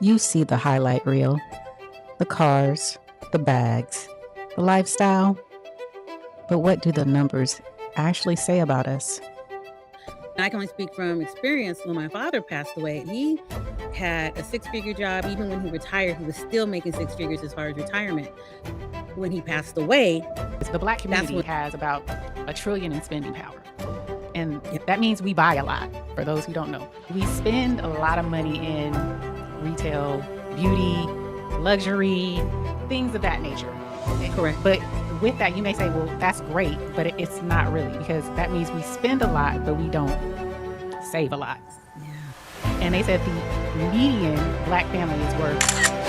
You see the highlight reel, the cars, the bags, the lifestyle. But what do the numbers actually say about us? I can only speak from experience. When my father passed away, he had a six-figure job. Even when he retired, he was still making six figures as far as retirement. When he passed away, The Black that's community when, has about $1 trillion in spending power. And yeah, that means we buy a lot, for those who don't know. We spend a lot of money in retail, beauty, luxury, things of that nature. correct. But with that, you may say, well, that's great, but it's not really, because that means we spend a lot, but we don't save a lot. Yeah. And they said the median Black family is worth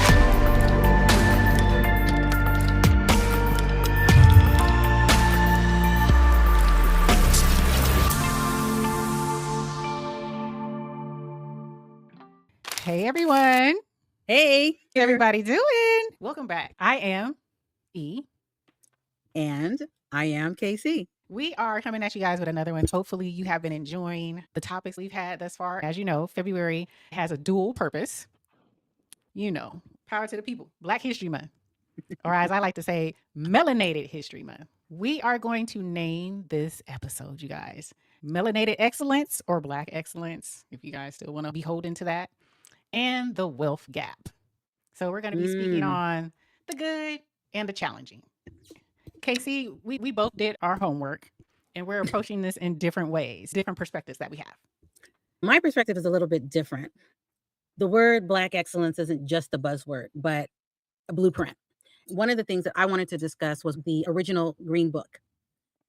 Hey everyone. Hey, How's everybody doing? Welcome back. I am E. And I am KC. We are coming at you guys with another one. Hopefully you have been enjoying the topics we've had thus far. As you know, February has a dual purpose. Power to the people, Black History Month, or as I like to say, Melanated History Month. We are going to name this episode, you guys, Melanated Excellence or Black Excellence, if you guys still want to be holding to that, and the wealth gap. So we're going to be speaking on the good and the challenging. Casey, we both did our homework and we're approaching this in different ways, different perspectives that we have. My perspective is a little bit different. The word Black excellence isn't just a buzzword, but a blueprint. One of the things that I wanted to discuss was the original Green Book.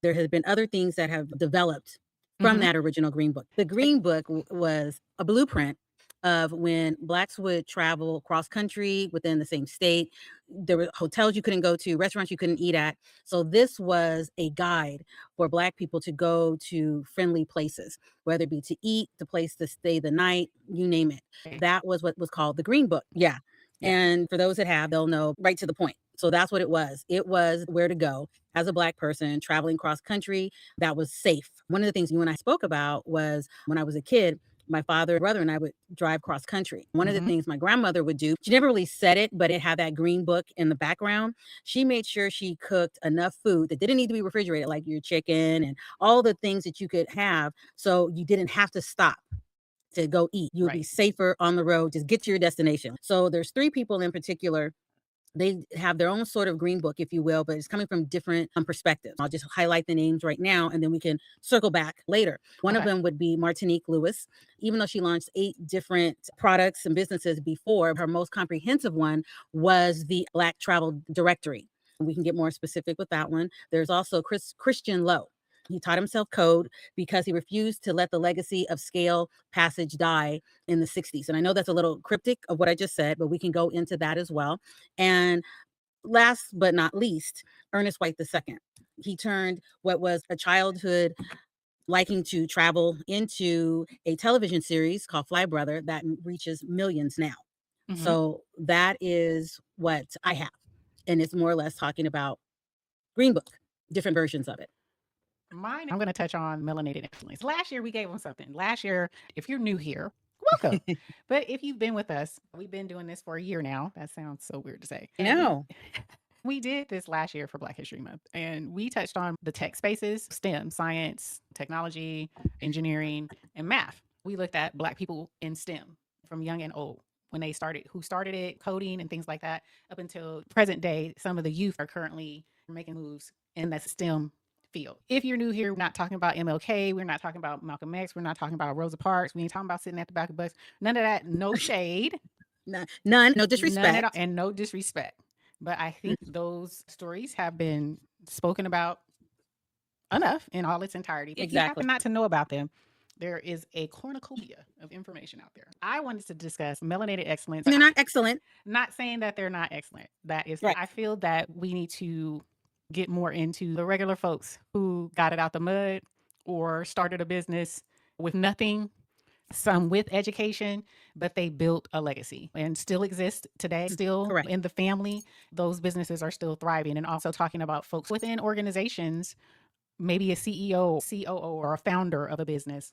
There have been other things that have developed from that original Green Book. The Green Book was a blueprint of when Blacks would travel cross country within the same state. There were hotels you couldn't go to, restaurants you couldn't eat at. So this was a guide for Black people to go to friendly places, whether it be to eat, the place to stay the night, you name it. That was what was called the Green Book. Yeah. And for those that have, they'll know right to the point. So that's what it was. It was where to go as a Black person traveling cross country that was safe. One of the things you and I spoke about was when I was a kid, my father, brother, and I would drive cross country. One of the things my grandmother would do, she never really said it, but it had that Green Book in the background. She made sure she cooked enough food that didn't need to be refrigerated, like your chicken and all the things that you could have. So you didn't have to stop to go eat. You would be safer on the road, just get to your destination. So there's three people in particular. They have their own sort of Green Book, if you will, but it's coming from different perspectives. I'll just highlight the names right now, and then we can circle back later. One of them would be Martinique Lewis. Even though she launched 8 different products and businesses before, her most comprehensive one was the Black Travel Directory. We can get more specific with that one. There's also Christian Lowe. He taught himself code because he refused to let the legacy of scale passage die in the 60s. And I know that's a little cryptic of what I just said, but we can go into that as well. And last but not least, Ernest White II. He turned what was a childhood liking to travel into a television series called Fly Brother that reaches millions now. So that is what I have. And it's more or less talking about Green Book, different versions of it. Mine, I'm going to touch on melanated excellence. Last year, we gave them something. Last year, if you're new here, welcome. But if you've been with us, we've been doing this for a year now. That sounds so weird to say. I know. We did this last year for Black History Month, and we touched on the tech spaces, STEM, science, technology, engineering, and math. We looked at Black people in STEM from young and old when they started, who started it, coding and things like that, up until present day. Some of the youth are currently making moves in that STEM field. If you're new here, we're not talking about MLK. We're not talking about Malcolm X. We're not talking about Rosa Parks. We ain't talking about sitting at the back of the bus. None of that. No shade. None. No disrespect. None at all, and no disrespect. But I think those stories have been spoken about enough in all its entirety. If you happen not to know about them, there is a cornucopia of information out there. I wanted to discuss melanated excellence. And they're not excellent. Not saying that they're not excellent. That is, Right. I feel that we need to get more into the regular folks who got it out the mud or started a business with nothing, some with education, but they built a legacy and still exist today, still Correct. in the family. Those businesses are still thriving. And also talking about folks within organizations, maybe a CEO, COO, or a founder of a business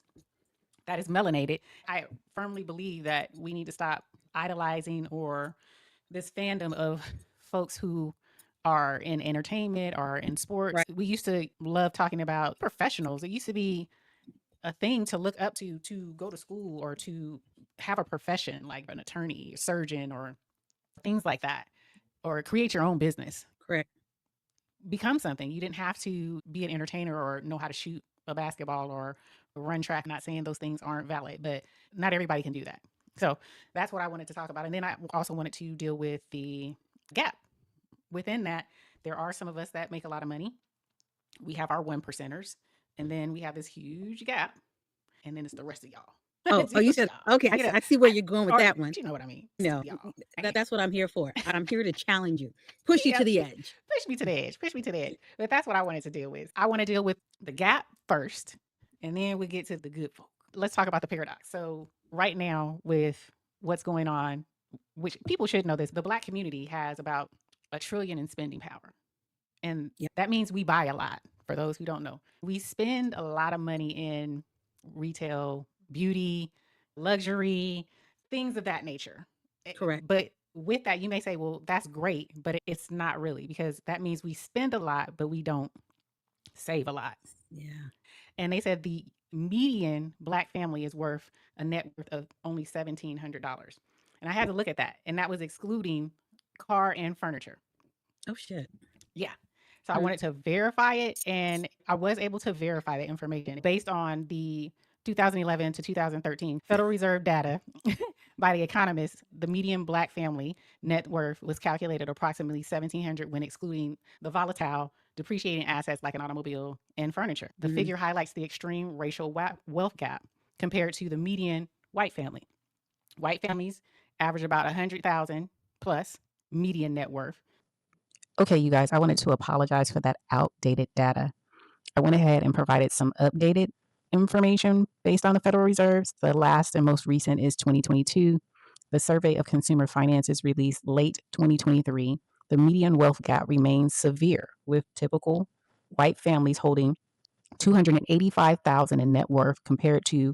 that is melanated. I firmly believe that we need to stop idolizing or this fandom of folks who are in entertainment or in sports. Right. We used to love talking about professionals. It used to be a thing to look up to go to school or to have a profession like an attorney, surgeon, or things like that, or create your own business. Correct. Become something. You didn't have to be an entertainer or know how to shoot a basketball or run track. Not saying those things aren't valid, but not everybody can do that. So that's what I wanted to talk about. And then I also wanted to deal with the gap. Within that, there are some of us that make a lot of money. We have our one percenters, and then we have this huge gap, and then it's the rest of y'all. Oh, you said, okay, I see where you're going with or that one. you know what I mean. No, Y'all. that's what I'm here for. I'm here to challenge you, push you Yeah, to the edge. push me to the edge. Push me to the edge. But that's what I wanted to deal with. I want to deal with the gap first, and then we get to the good folk. Let's talk about the paradox. So right now, with what's going on, which people should know this, the Black community has about $1 trillion in spending power. And Yep. that means we buy a lot. For those who don't know, we spend a lot of money in retail, beauty, luxury, things of that nature. Correct. But with that, you may say, well, that's great, but it's not really, because that means we spend a lot, but we don't save a lot. Yeah. And they said the median Black family is worth a net worth of only $1,700. And I had to look at that. And that was excluding car and furniture. Oh, shit. Yeah. So I wanted to verify it, and I was able to verify the information based on the 2011 to 2013 Federal Reserve data by the economists. The median Black family net worth was calculated approximately $1,700 when excluding the volatile depreciating assets like an automobile and furniture. The figure highlights the extreme racial wealth gap compared to the median white family. White families average about 100,000 plus median net worth. Okay, you guys, I wanted to apologize for that outdated data. I went ahead and provided some updated information based on the Federal Reserves. The last and most recent is 2022. The Survey of Consumer Finance is released late 2023. The median wealth gap remains severe, with typical white families holding $285,000 in net worth compared to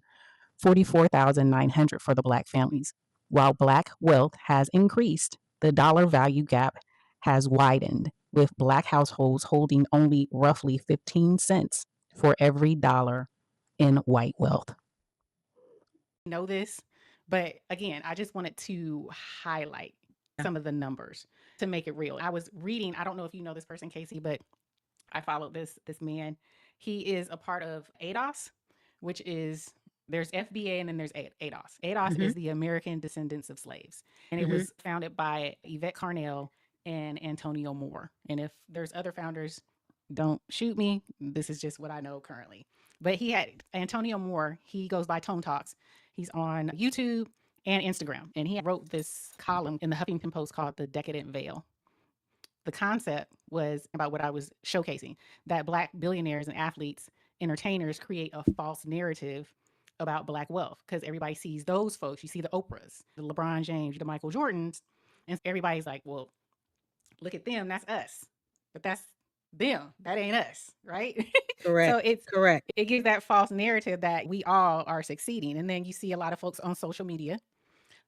$44,900 for the Black families. While Black wealth has increased, the dollar value gap has widened, with Black households holding only roughly 15 cents for every dollar in white wealth. Know this, but again, I just wanted to highlight some of the numbers to make it real. I was reading, I don't know if you know this person, Casey, but I followed this man. He is a part of ADOS, which is, there's FBA and then there's ADOS. ADOS is the American Descendants of Slaves. And it was founded by Yvette Carnell and Antonio Moore. And if there's other founders, don't shoot me. This is just what I know currently. But he had Antonio Moore, he goes by Tone Talks. He's on YouTube and Instagram. And he wrote this column in the Huffington Post called The Decadent Veil. The concept was about what I was showcasing, that Black billionaires and athletes, entertainers create a false narrative about Black wealth because everybody sees those folks. You see the Oprahs, the LeBron James, the Michael Jordans, and everybody's like, well, look at them. That's us. But that's them. That ain't us, right? Correct. So it's correct. It gives that false narrative that we all are succeeding. And then you see a lot of folks on social media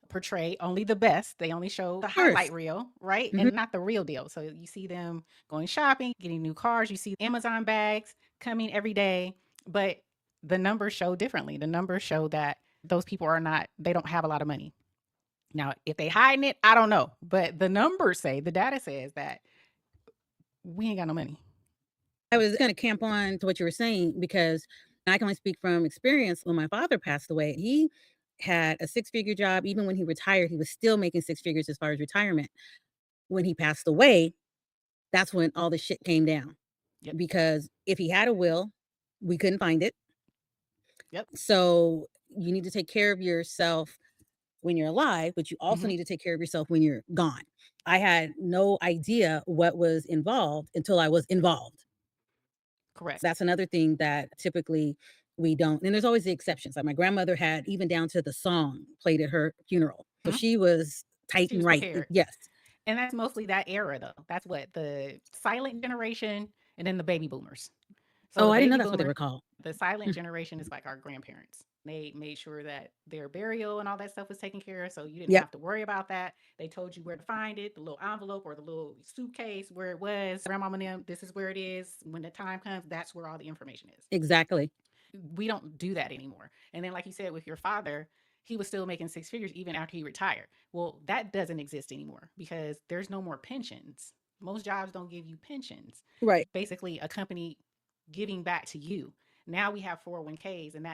portray only the best. They only show the highlight reel, right? And not the real deal. So you see them going shopping, getting new cars. You see Amazon bags coming every day, but the numbers show differently. The numbers show that those people are not, they don't have a lot of money. Now, if they hiding it, I don't know. But the numbers say, the data says that we ain't got no money. I was going to camp on to what you were saying because I can only speak from experience. When my father passed away, he had a 6-figure job. Even when he retired, he was still making 6 figures as far as retirement. When he passed away, that's when all the shit came down. Yep. Because if he had a will, we couldn't find it. Yep. So you need to take care of yourself when you're alive, but you also need to take care of yourself when you're gone. I had no idea what was involved until I was involved. Correct. So that's another thing that typically we don't. And there's always the exceptions. Like my grandmother had even down to the song played at her funeral. So she was tight and right. Prepared. Yes. And that's mostly that era, though. That's what the silent generation and then the baby boomers. So Oh, the I didn't know baby that's what they boomer, were called. the silent generation is like our grandparents. They made sure that their burial and all that stuff was taken care of. So you didn't Yep, have to worry about that. They told you where to find it, the little envelope or the little suitcase where it was. Grandmama and them, this is where it is. When the time comes, that's where all the information is. exactly. We don't do that anymore. And then, like you said, with your father, he was still making six figures even after he retired. Well, that doesn't exist anymore because there's no more pensions. Most jobs don't give you pensions. Right. Basically, a company giving back to you. Now we have 401ks, and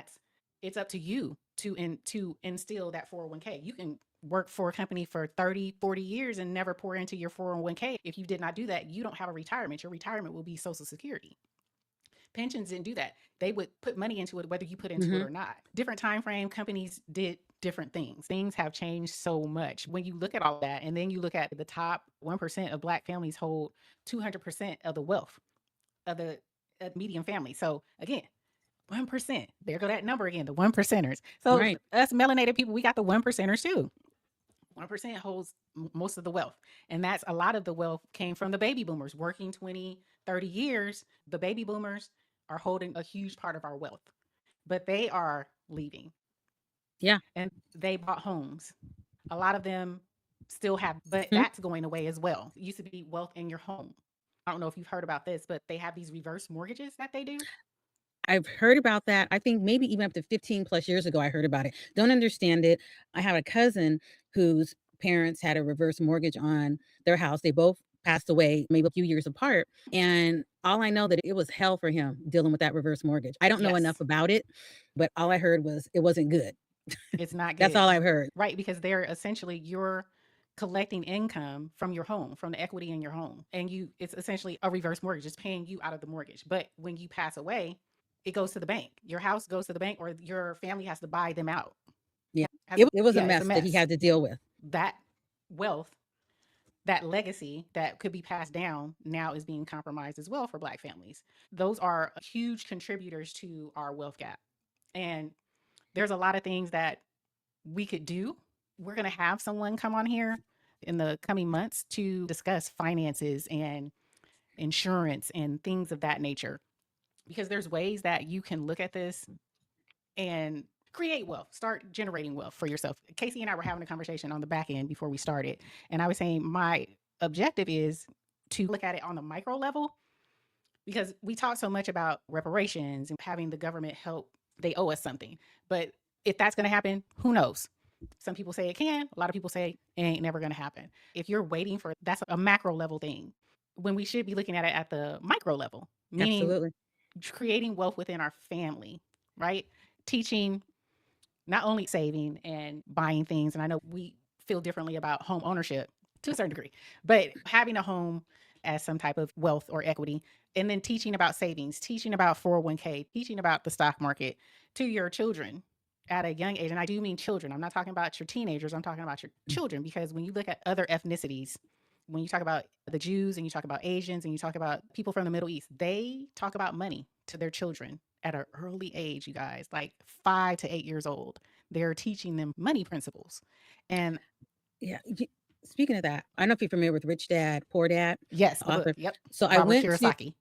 it's up to you to instill that 401k. You can work for a company for 30, 40 years and never pour into your 401k. If you did not do that, you don't have a retirement. Your retirement will be Social Security. Pensions didn't do that. They would put money into it whether you put into it Hmm. or not. Different time frame, companies did different things. Things have changed so much. When you look at all that, and then you look at the top 1% of Black families hold 200% of the wealth of the median family. So again, 1%. There go that number again, the one percenters. So Right. us melanated people, we got the one percenters too. 1% holds most of the wealth. And that's a lot of the wealth came from the baby boomers working 20, 30 years. The baby boomers are holding a huge part of our wealth, but they are leaving Yeah. and they bought homes. A lot of them still have, but Mhm. that's going away as well. It used to be wealth in your home. I don't know if you've heard about this, but they have these reverse mortgages that they do. I've heard about that. I think maybe even up to 15 plus years ago, I heard about it. Don't understand it. I have a cousin whose parents had a reverse mortgage on their house. They both passed away maybe a few years apart. And all I know that it was hell for him dealing with that reverse mortgage. I don't know enough Yes, about it, but all I heard was it wasn't good. it's not That's good. all I've heard. Right, because they're essentially you're collecting income from your home, from the equity in your home. And it's essentially a reverse mortgage, it's paying you out of the mortgage. But when you pass away, it goes to the bank. Your house goes to the bank or your family has to buy them out. Yeah. Has It was a yeah, it's a mess that he mess. had to deal with. That wealth, that legacy that could be passed down now is being compromised as well for Black families. Those are huge contributors to our wealth gap. And there's a lot of things that we could do. We're going to have someone come on here in the coming months to discuss finances and insurance and things of that nature because there's ways that you can look at this and create wealth, start generating wealth for yourself. Casey and I were having a conversation on the back end before we started, and I was saying my objective is to look at it on the micro level because we talk so much about reparations and having the government help, they owe us something. But if that's going to happen, who knows? Some people say it can, a lot of people say it ain't never going to happen. If you're waiting for that's a macro level thing when we should be looking at it at the micro level, meaning Absolutely. creating wealth within our family, right? Teaching not only saving and buying things, and I know we feel differently about home ownership to a certain degree, but having a home as some type of wealth or equity, and then teaching about savings, teaching about 401k, teaching about the stock market to your children at a young age. And I do mean children. I'm not talking about your teenagers. I'm talking about your children because when you look at other ethnicities, when you talk about the Jews and you talk about Asians and you talk about people from the Middle East, they talk about money to their children at an early age, you guys, like 5 to 8 years old. They're teaching them money principles. And Yeah. Speaking of that, I don't know if you're familiar with Rich Dad, Poor Dad, yes, the the book. author. Yep. So Robert Kiyosaki.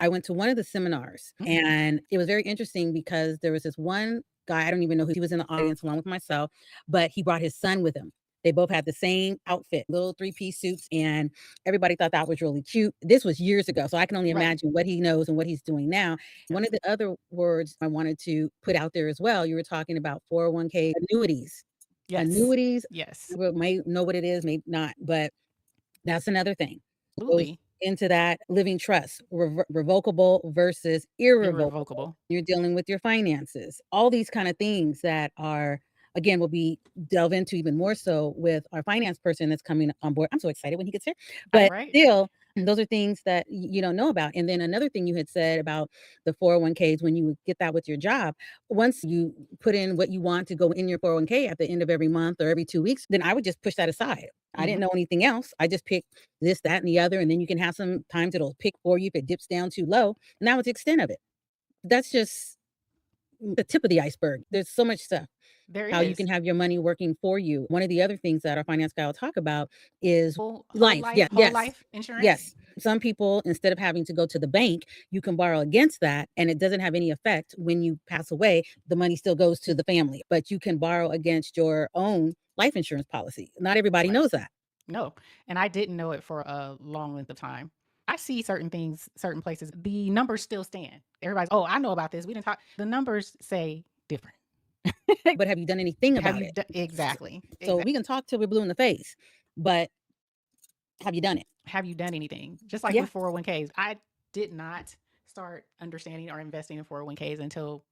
I went to one of the seminars Mhm. and it was very interesting because there was this one guy, I don't even know who he was in the audience along with myself, but he brought his son with him. They both had the same outfit, little three-piece suits, and everybody thought that was really cute. This was years ago, so I can only Right. imagine what he knows and what he's doing now. Yep. One of the other words I wanted to put out there as well, you were talking about 401k annuities. Yes. Annuities, Yes. you may know what it is, maybe not, but that's another thing. It goes Absolutely. into that living trust, revocable versus irrevocable. Irrevocable. You're dealing with your finances, all these kind of things that are, again, will be delve into even more so with our finance person that's coming on board. I'm so excited when he gets here, All but right. still, those are things that you don't know about. And then another thing you had said about the 401ks when you would get that with your job, once you put in what you want to go in your 401k at the end of every month or every 2 weeks, then I would just push that aside. I didn't Mm-hmm. know anything else. I just picked this, that, and the other. And then you can have some times it'll pick for you if it dips down too low. And that was the extent of it. That's just the tip of the iceberg. There's so much stuff. There how you is can have your money working for you. One of the other things that our finance guy will talk about is whole life. Yeah, whole yes. life insurance. Yes. Some people, instead of having to go to the bank, you can borrow against that and it doesn't have any effect when you pass away. The money still goes to the family, but you can borrow against your own life insurance policy. Not everybody Right. knows that. No. And I didn't know it for a long length of time. I see certain things, certain places, the numbers still stand. Everybody's, oh, I know about this. We didn't talk. The numbers say different. But have you done anything Have about you it? exactly. So we can talk till we're blue in the face, but have you done it? Have you done anything? Just like Yeah. with 401ks, I did not start understanding or investing in 401ks until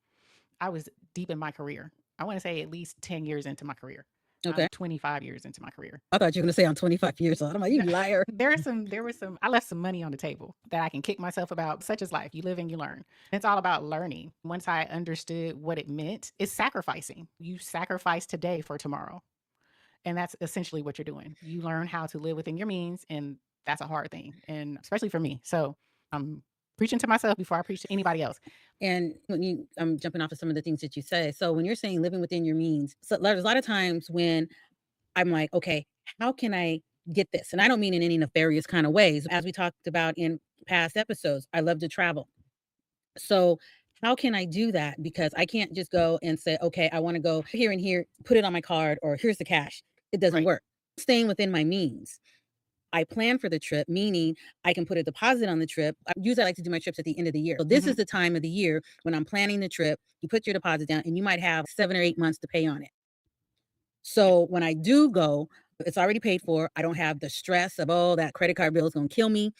I was deep in my career. I want to say at least 10 years into my career. Okay. I'm 25 years into my career. I thought you were going to say I'm 25 years old. I'm like, you liar. There was some, I left some money on the table that I can kick myself about. Such as life. You live and you learn. It's all about learning. Once I understood what it meant, it's sacrificing. You sacrifice today for tomorrow. And that's essentially what you're doing. You learn how to live within your means, and that's a hard thing, and especially for me. So I'm preaching to myself before I preach to anybody else. And I'm jumping off of some of the things that you say. So when you're saying living within your means, so there's a lot of times when I'm like, okay, how can I get this? And I don't mean in any nefarious kind of ways. As we talked about in past episodes, I love to travel. So how can I do that? Because I can't just go and say, okay, I want to go here and here, put it on my card, or here's the cash. It doesn't Right. work. Staying within my means. I plan for the trip, meaning I can put a deposit on the trip. Usually I like to do my trips at the end of the year. So this is the time of the year when I'm planning the trip. You put your deposit down and you might have 7 or 8 months to pay on it. So when I do go, it's already paid for. I don't have the stress of, oh, that credit card bill is going to kill me.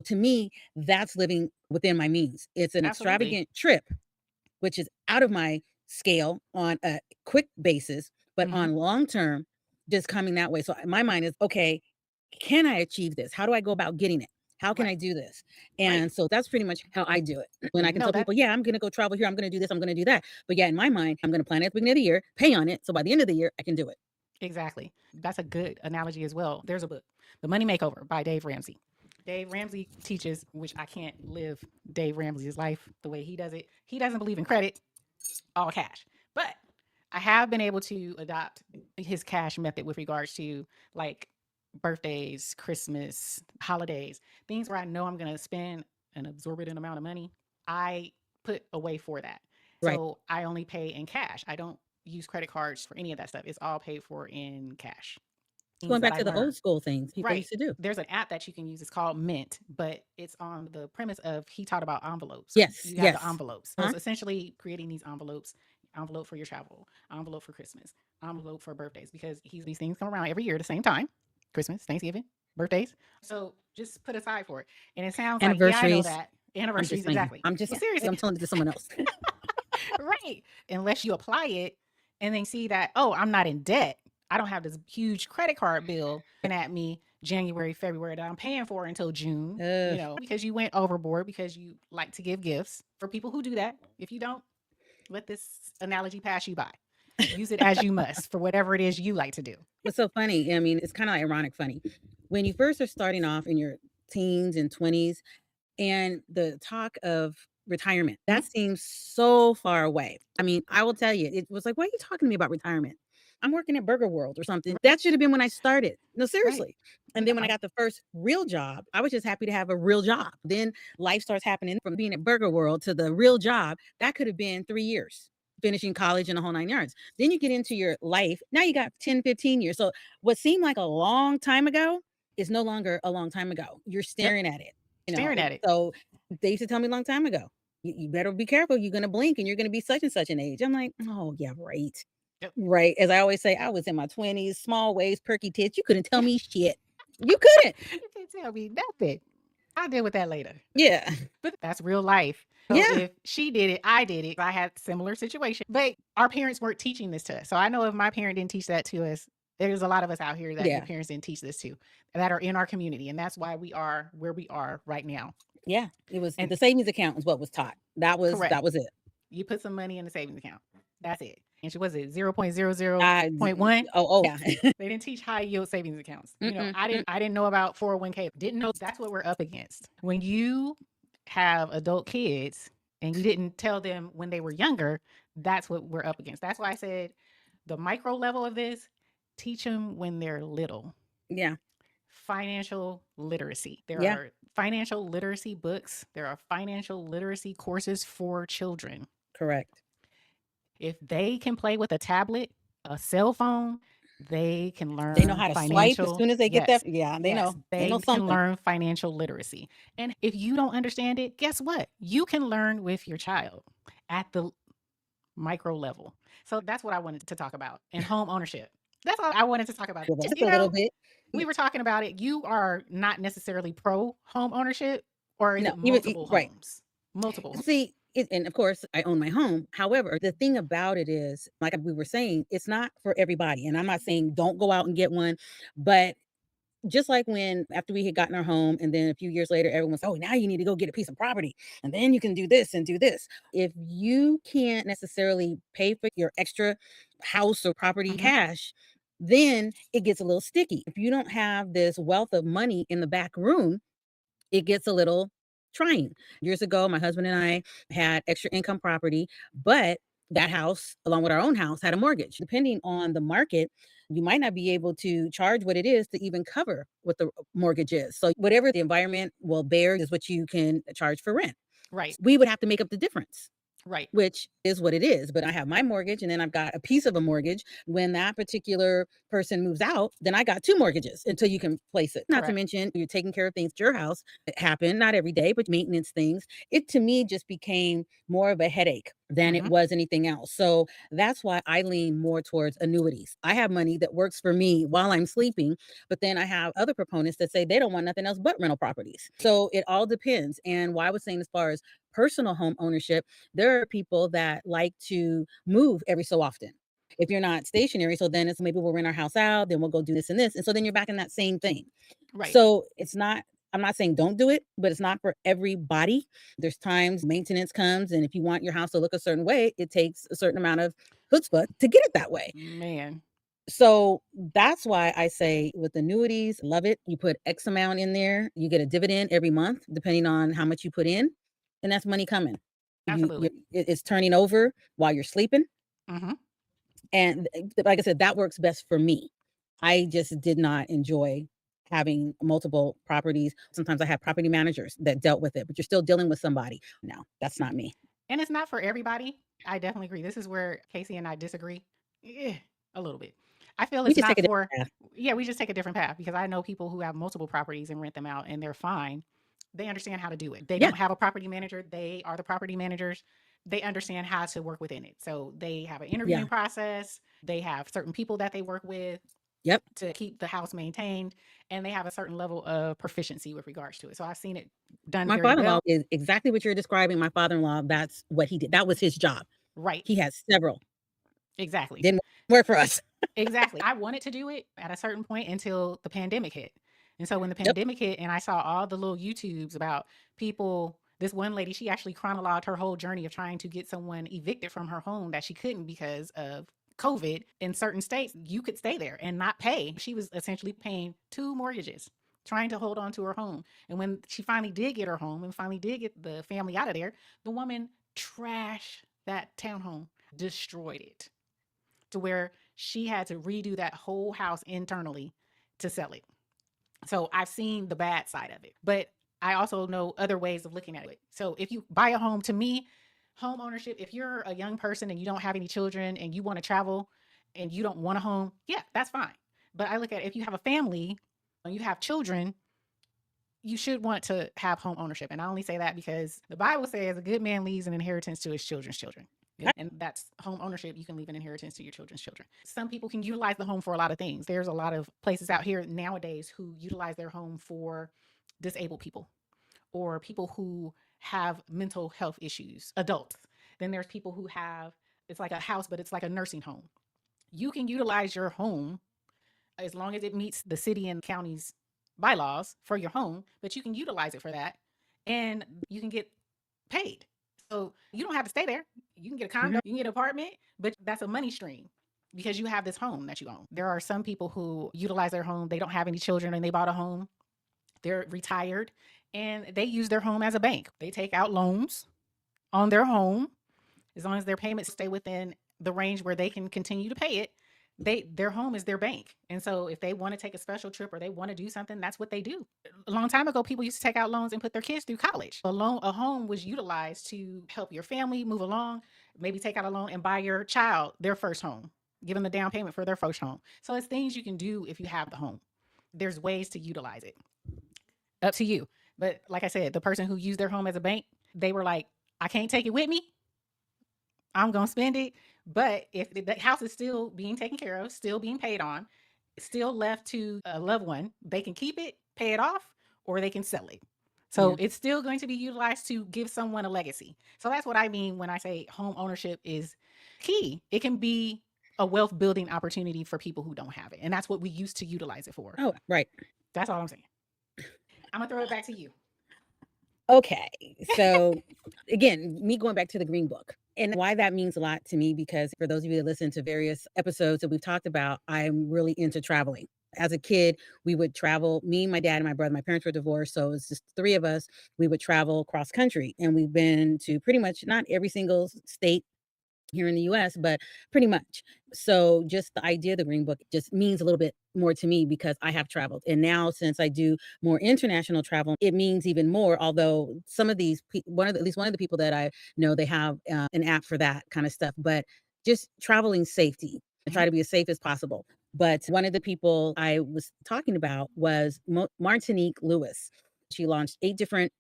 To me, that's living within my means. It's an Absolutely. extravagant trip, which is out of my scale on a quick basis, but on long term, just coming that way. So my mind is, okay, can I achieve this? How do I go about getting it? How can Right. I do this? Right. And so that's pretty much how I do it. When I can No, tell that people, yeah, I'm going to go travel here. I'm going to do this. I'm going to do that. But yeah, in my mind, I'm going to plan it at the beginning of the year, pay on it. So by the end of the year, I can do it. exactly. That's a good analogy as well. There's a book, The Money Makeover by Dave Ramsey. Dave Ramsey teaches, which I can't live Dave Ramsey's life the way he does it. He doesn't believe in credit, all cash. But I have been able to adopt his cash method with regards to like birthdays, Christmas, holidays, things where I know I'm going to spend an exorbitant amount of money. I put away for that. Right. So I only pay in cash. I don't use credit cards for any of that stuff. It's all paid for in cash. Things Going that back I to the old learned. school things people Right. used to do. There's an app that you can use. It's called Mint, but it's on the premise of he taught about envelopes. Yes. You have the Yes. envelopes. So it's essentially creating these envelopes, envelope for your travel, envelope for Christmas, envelope for birthdays, because these things come around every year at the same time. Christmas, Thanksgiving, birthdays. So just put aside for it. And it sounds like, yeah, I know Anniversaries. that. I'm Anniversaries, just saying. exactly. I'm just, Well, seriously, I'm telling it to someone else. right. Unless you apply it and then see that, oh, I'm not in debt. I don't have this huge credit card bill at me January, February that I'm paying for until June, Ugh. because you went overboard because you like to give gifts. For people who do that, if you don't, let this analogy pass you by. Use it as you must for whatever it is you like to do. What's so funny, I mean, it's kind of ironic funny. When you first are starting off in your teens and 20s, and the talk of retirement, that seems so far away. I mean, I will tell you, it was like, why are you talking to me about retirement? I'm working at Burger World or something. That should have been when I started. No, seriously. And then when I got the first real job, I was just happy to have a real job. Then life starts happening from being at Burger World to the real job. That could have been 3 years, finishing college and the whole 9 yards. Then you get into your life. Now you got 10, 15 years. So what seemed like a long time ago is no longer a long time ago. You're staring at it. Staring at it. So they used to tell me a long time ago, you better be careful. You're going to blink and you're going to be such and such an age. I'm like, oh, yeah, right. Yep. Right. As I always say, I was in my 20s, small waist, perky tits. You couldn't tell me shit. You couldn't. You can't tell me nothing. I'll deal with that later. Yeah. But that's real life. So Yeah. if she did it, I did it. I had similar situation. But our parents weren't teaching this to us. So I know if my parent didn't teach that to us, there's a lot of us out here that Yeah. your parents didn't teach this to, that are in our community. And that's why we are where we are right now. Yeah. It was And the savings account was what was taught. That was correct. that was it. You put some money in the savings account. That's it. And she was it 0.00.1. Oh yeah. They didn't teach high yield savings accounts. Mm-mm. I didn't know about 401k. Didn't know that's what we're up against. When you have adult kids and you didn't tell them when they were younger, that's what we're up against. That's why I said The micro level of this, teach them when they're little. Yeah. Financial literacy. There Yeah. are financial literacy books, there are financial literacy courses for children. Correct. If they can play with a tablet, a cell phone, they can They know learn how to swipe as financial. soon as they get that. Yes. Yeah, Yes, they know they can something. learn financial literacy. And if you don't understand it, guess what? You can learn with your child at the micro level. So that's what I wanted to talk about. And home ownership. That's all I wanted to talk about. Well, Just, just a little bit. we were talking about it. You are not necessarily pro home ownership, or is No, it even multiple right. homes? Multiple. See, and of course, I own my home. However, the thing about it is, like we were saying, it's not for everybody. And I'm not saying don't go out and get one, but just like when after we had gotten our home, and then a few years later, everyone's, oh, now you need to go get a piece of property, and then you can do this and do this. If you can't necessarily pay for your extra house or property Mhm. cash, then it gets a little sticky. If you don't have this wealth of money in the back room, it gets a little trying. Years ago, my husband and I had extra income property, but that house, along with our own house, had a mortgage. Depending on the market, you might not be able to charge what it is to even cover what the mortgage is. So, whatever the environment will bear is what you can charge for rent. Right. We would have to make up the difference, Right. which is what it is. But I have my mortgage and then I've got a piece of a mortgage. When that particular person moves out, then I got two mortgages until you can place it. Not to Correct. mention you're taking care of things at your house. It happened, not every day, but maintenance things. It to me just became more of a headache than it Mhm. was anything else. So that's why I lean more towards annuities. I have money that works for me while I'm sleeping, but then I have other proponents that say they don't want nothing else but rental properties. So it all depends. And why I was saying as far as personal home ownership, there are people that like to move every so often. If you're not stationary, so then it's maybe we'll rent our house out, then we'll go do this and this. And so then you're back in that same thing. Right. So it's not, I'm not saying don't do it, but it's not for everybody. There's times maintenance comes, and if you want your house to look a certain way, it takes a certain amount of chutzpah to get it that way. Man. So that's why I say with annuities, love it. You put X amount in there, you get a dividend every month, depending on how much you put in, and that's money coming. Absolutely. It's turning over while you're sleeping, Mhm. and like I said, that works best for me. I just did not enjoy having multiple properties. Sometimes I have property managers that dealt with it, but you're still dealing with somebody. No, that's not me. And it's not for everybody. I definitely agree. This is where Casey and I disagree. A little bit. I feel We it's just take not a different for, path. yeah, we just take a different path because I know people who have multiple properties and rent them out and they're fine. They understand how to do it. They Yeah, don't have a property manager. They are the property managers. They understand how to work within it. So they have an yeah, interviewing process. They have certain people that they work with yep. to keep the house maintained, and they have a certain level of proficiency with regards to it. So I've seen it done My very father-in-law well. is exactly what you're describing. My father-in-law, that's what he did. That was his job. Right. He has several. Exactly. Didn't work for us. Exactly. I wanted to do it at a certain point until the pandemic hit. And so when the Yep. pandemic hit and I saw all the little YouTubes about people, this one lady, she actually chronologed her whole journey of trying to get someone evicted from her home that she couldn't because of COVID. In certain states, you could stay there and not pay. She was essentially paying two mortgages, trying to hold on to her home. And when she finally did get her home and finally did get the family out of there, the woman trashed that townhome, destroyed it to where she had to redo that whole house internally to sell it. So I've seen the bad side of it, but I also know other ways of looking at it. So if you buy a home, to me, home ownership, if you're a young person and you don't have any children and you want to travel and you don't want a home, yeah, that's fine. But I look at if you have a family and you have children, you should want to have home ownership. And I only say that because the Bible says a good man leaves an inheritance to his children's children. And that's home ownership. You can leave an inheritance to your children's children. Some people can utilize the home for a lot of things. There's a lot of places out here nowadays who utilize their home for disabled people or people who have mental health issues, adults. Then there's people who have, it's like a house, but it's like a nursing home. You can utilize your home as long as it meets the city and county's bylaws for your home, but you can utilize it for that and you can get paid. So you don't have to stay there. You can get a Mhm. condo, you can get an apartment, but that's a money stream because you have this home that you own. There are some people who utilize their home, they don't have any children and they bought a home, they're retired, and they use their home as a bank. They take out loans on their home as long as their payments stay within the range where they can continue to pay it, their home is their bank. And so if they want to take a special trip or they want to do something, that's what they do. A long time ago, people used to take out loans and put their kids through college. A home was utilized to help your family move along, maybe take out a loan and buy your child their first home, give them the down payment for their first home. So it's things you can do if you have the home. There's ways to utilize it. Up to you. But like I said, the person who used their home as a bank, they were like, I can't take it with me. I'm going to spend it. But if the house is still being taken care of, still being paid on, still left to a loved one, they can keep it, pay it off, or they can sell it. So Yeah. it's still going to be utilized to give someone a legacy. So that's what I mean when I say home ownership is key. It can be a wealth building opportunity for people who don't have it. And that's what we used to utilize it for. Oh, right. That's all I'm saying. I'm going to throw it back to you. Okay. So again, me going back to the Green Book and why that means a lot to me, because for those of you that listen to various episodes that we've talked about, I'm really into traveling. As a kid, we would travel, me, my dad, and my brother. My parents were divorced, so it was just three of us. We would travel cross country, and we've been to pretty much not every single state here in the US, but pretty much. So just the idea of the Green Book just means a little bit more to me because I have traveled. And now since I do more international travel, it means even more. Although some of these, at least one of the people that I know, they have an app for that kind of stuff. But just traveling safety, I try to be as safe as possible. But one of the people I was talking about was Martinique Lewis. She launched 8 different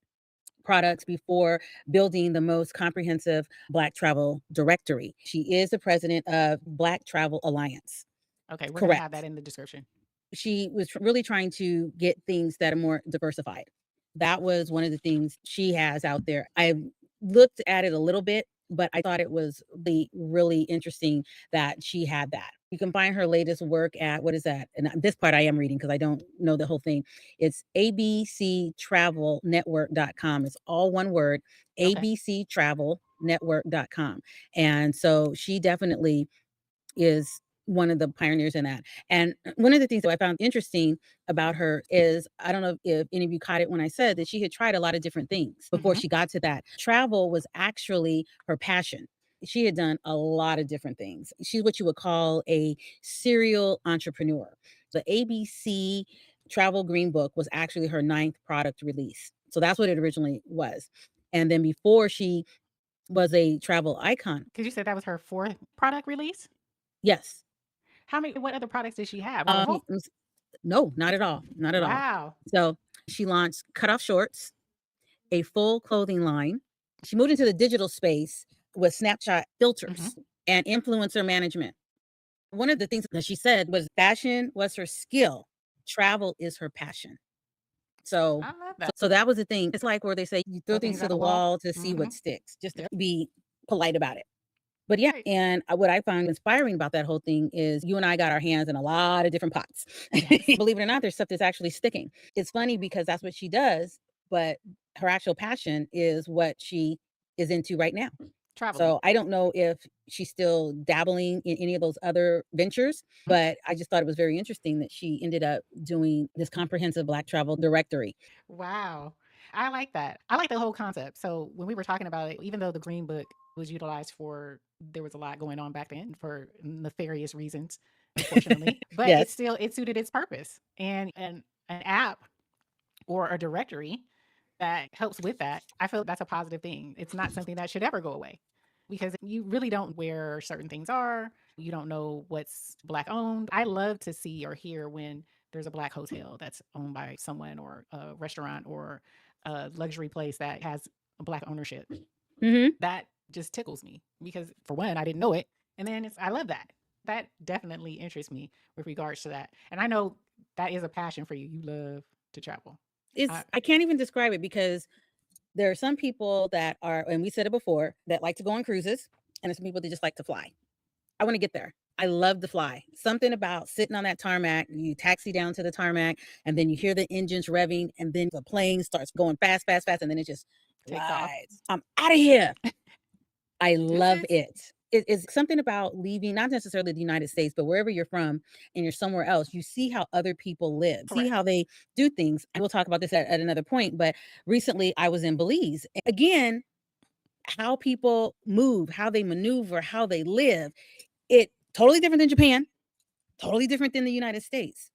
products before building the most comprehensive Black travel directory. She is the president of Black Travel Alliance. Okay, we're going to have that Correct. in the description. She was really trying to get things that are more diversified. That was one of the things she has out there. I looked at it a little bit, but I thought it was really interesting that she had that. You can find her latest work at, what is that? And this part I am reading because I don't know the whole thing. It's abctravelnetwork.com. It's all one word, Okay. abctravelnetwork.com. And so she definitely is one of the pioneers in that. And one of the things that I found interesting about her is, I don't know if any of you caught it when I said that she had tried a lot of different things before she got to that. Travel was actually her passion. She had done a lot of different things. She's what you would call a serial entrepreneur. The ABC Travel Green Book was actually her 9th product release. So that's what it originally was. And then before she was a travel icon. Because you said that was her 4th product release? Yes. What other products did she have? No, not at all. Not at all. Wow. So she launched cutoff shorts, a full clothing line. She moved into the digital space with Snapchat filters and influencer management. One of the things that she said was fashion was her skill, travel is her passion. So I love that. so that was the thing. It's like where they say you throw things to the wall to see what sticks, just to be polite about it. But yeah, Right. and what I found inspiring about that whole thing is you and I got our hands in a lot of different pots. Yes. Believe it or not, there's stuff that's actually sticking. It's funny because that's what she does, but her actual passion is what she is into right now. Traveling. So I don't know if she's still dabbling in any of those other ventures, but I just thought it was very interesting that she ended up doing this comprehensive Black travel directory. Wow. I like that. I like the whole concept. So when we were talking about it, even though the Green Book was utilized for, there was a lot going on back then for nefarious reasons, unfortunately, but Yes. it suited its purpose. And an app or a directory that helps with that, I feel that's a positive thing. It's not something that should ever go away because you really don't where certain things are. You don't know what's Black owned. I love to see or hear when there's a Black hotel that's owned by someone or a restaurant or a luxury place that has a Black ownership. That just tickles me because for one, I didn't know it. And then I love that. That definitely interests me with regards to that. And I know that is a passion for you. You love to travel. I can't even describe it because there are some people that are, and we said it before, that like to go on cruises, and there's some people that just like to fly. I want to get there. I love to fly. Something about sitting on that tarmac, you taxi down to the tarmac, and then you hear the engines revving, and then the plane starts going fast, fast, fast, and then it just Takes off. glides. I'm out of here. I love it. It is something about leaving, not necessarily the United States, but wherever you're from and you're somewhere else, you see how other people live, see Correct. how they do things. And we'll talk about this at another point. But recently I was in Belize. Again, how people move, how they maneuver, how they live. It totally different than Japan, totally different than the United States.